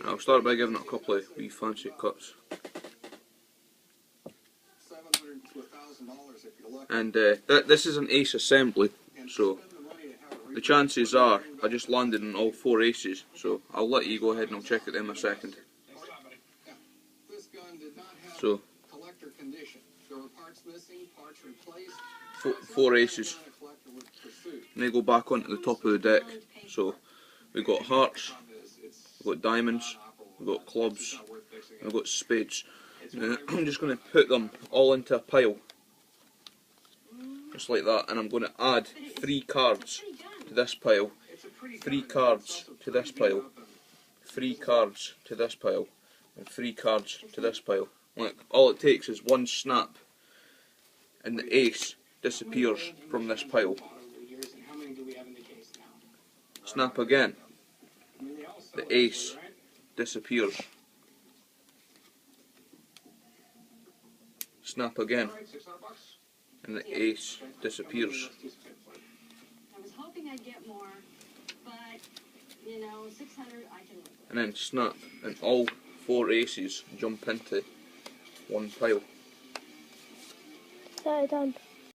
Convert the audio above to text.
I'll start by giving it a couple of wee fancy cuts. And this is an ace assembly, so the chances are I just landed on all 4 aces, so I'll let you go ahead and I'll check it in a second. So, 4 aces. And they go back onto the top of the deck. So, we've got hearts, we've got diamonds, we've got clubs, and we've got spades. Now, I'm just going to put them all into a pile, just like that, and I'm going to add 3 cards to this pile, 3 cards to this pile, 3 cards to this pile, and 3 cards to this pile. Look, all it takes is one snap, and the ace disappears from this pile. Snap again, the ace disappears. Snap again, and the ace disappears. I was hoping I'd get more, but you know, 600 I can live with. And then snap, and all 4 aces jump into one pile. Is that done?